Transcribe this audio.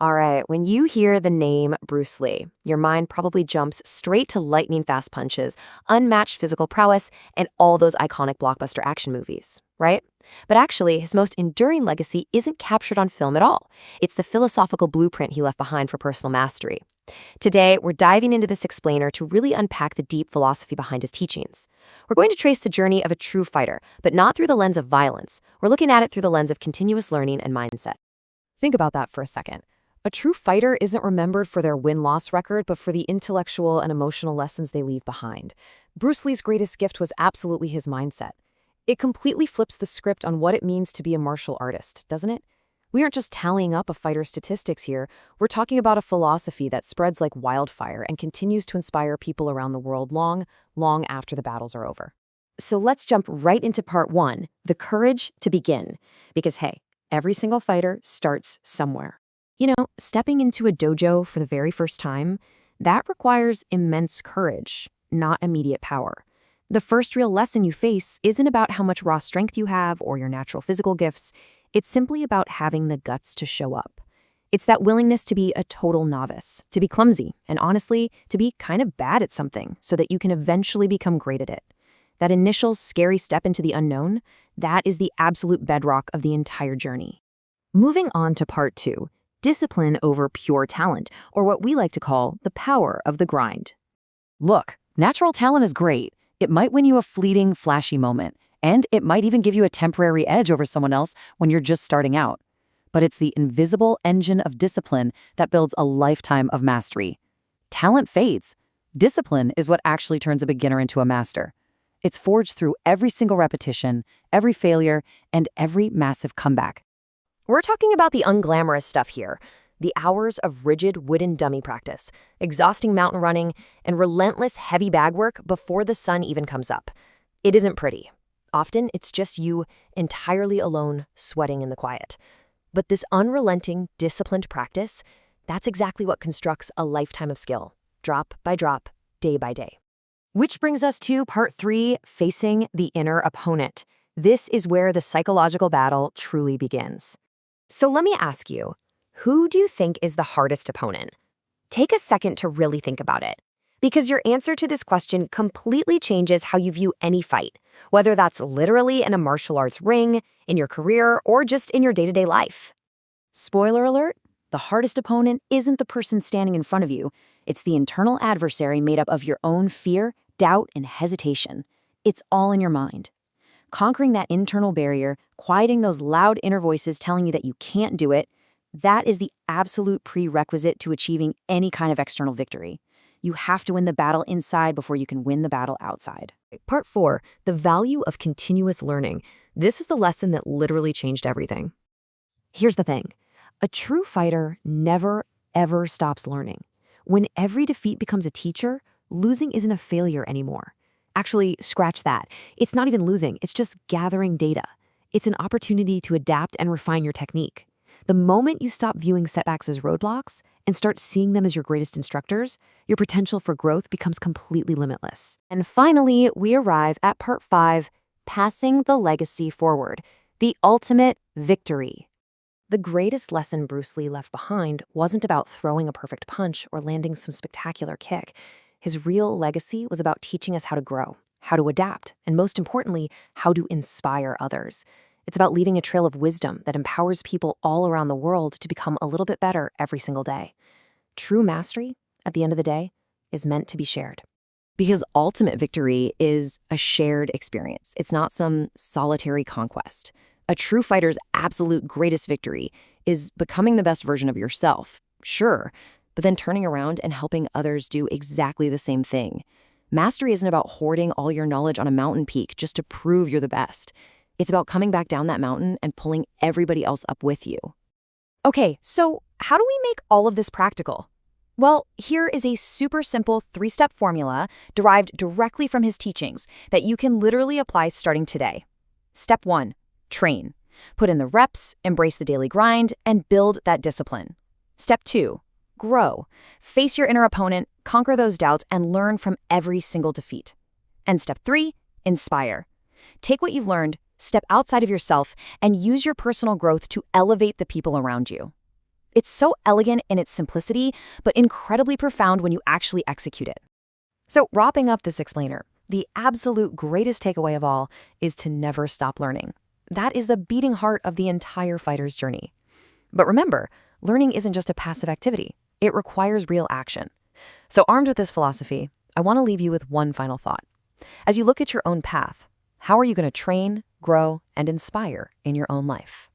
All right, when you hear the name Bruce Lee, your mind probably jumps straight to lightning fast punches, unmatched physical prowess, and all those iconic blockbuster action movies, right? But actually, his most enduring legacy isn't captured on film at all. It's the philosophical blueprint he left behind for personal mastery. Today, we're diving into this explainer to really unpack the deep philosophy behind his teachings. We're going to trace the journey of a true fighter, but not through the lens of violence. We're looking at it through the lens of continuous learning and mindset. Think about that for a second. A true fighter isn't remembered for their win-loss record, but for the intellectual and emotional lessons they leave behind. Bruce Lee's greatest gift was absolutely his mindset. It completely flips the script on what it means to be a martial artist, doesn't it? We aren't just tallying up a fighter's statistics here. We're talking about a philosophy that spreads like wildfire and continues to inspire people around the world long, long after the battles are over. So let's jump right into part one, the courage to begin. Because hey, every single fighter starts somewhere. You know, stepping into a dojo for the very first time, that requires immense courage, not immediate power. The first real lesson you face isn't about how much raw strength you have or your natural physical gifts. It's simply about having the guts to show up. It's that willingness to be a total novice, to be clumsy, and honestly, to be kind of bad at something so that you can eventually become great at it. That initial scary step into the unknown, that is the absolute bedrock of the entire journey. Moving on to part two. Discipline over pure talent, or what we like to call the power of the grind. Look, natural talent is great. It might win you a fleeting, flashy moment, and it might even give you a temporary edge over someone else when you're just starting out. But it's the invisible engine of discipline that builds a lifetime of mastery. Talent fades. Discipline is what actually turns a beginner into a master. It's forged through every single repetition, every failure, and every massive comeback. We're talking about the unglamorous stuff here. The hours of rigid wooden dummy practice, exhausting mountain running, and relentless heavy bag work before the sun even comes up. It isn't pretty. Often, it's just you entirely alone, sweating in the quiet. But this unrelenting, disciplined practice, that's exactly what constructs a lifetime of skill, drop by drop, day by day. Which brings us to part three, facing the inner opponent. This is where the psychological battle truly begins. So let me ask you, who do you think is the hardest opponent? Take a second to really think about it, because your answer to this question completely changes how you view any fight, whether that's literally in a martial arts ring, in your career, or just in your day-to-day life. Spoiler alert, the hardest opponent isn't the person standing in front of you. It's the internal adversary made up of your own fear, doubt, and hesitation. It's all in your mind. Conquering that internal barrier, quieting those loud inner voices telling you that you can't do it, that is the absolute prerequisite to achieving any kind of external victory. You have to win the battle inside before you can win the battle outside. Part four, the value of continuous learning. This is the lesson that literally changed everything. Here's the thing. A true fighter never, ever stops learning. When every defeat becomes a teacher, losing isn't a failure anymore. Actually, scratch that. It's not even losing, it's just gathering data. It's an opportunity to adapt and refine your technique. The moment you stop viewing setbacks as roadblocks and start seeing them as your greatest instructors, your potential for growth becomes completely limitless. And finally, we arrive at part five, passing the legacy forward, the ultimate victory. The greatest lesson Bruce Lee left behind wasn't about throwing a perfect punch or landing some spectacular kick. His real legacy was about teaching us how to grow, how to adapt, and most importantly, how to inspire others. It's about leaving a trail of wisdom that empowers people all around the world to become a little bit better every single day. True mastery, at the end of the day, is meant to be shared. Because ultimate victory is a shared experience. It's not some solitary conquest. A true fighter's absolute greatest victory is becoming the best version of yourself, sure, but then turning around and helping others do exactly the same thing. Mastery isn't about hoarding all your knowledge on a mountain peak just to prove you're the best. It's about coming back down that mountain and pulling everybody else up with you. Okay, so how do we make all of this practical? Well, here is a super simple 3-step formula derived directly from his teachings that you can literally apply starting today. Step 1, train. Put in the reps, embrace the daily grind, and build that discipline. Step 2, grow. Face your inner opponent, conquer those doubts, and learn from every single defeat. And step 3, inspire. Take what you've learned, step outside of yourself, and use your personal growth to elevate the people around you. It's so elegant in its simplicity, but incredibly profound when you actually execute it. So, wrapping up this explainer, the absolute greatest takeaway of all is to never stop learning. That is the beating heart of the entire fighter's journey. But remember, learning isn't just a passive activity. It requires real action. So, armed with this philosophy, I want to leave you with one final thought. As you look at your own path, how are you going to train, grow, and inspire in your own life?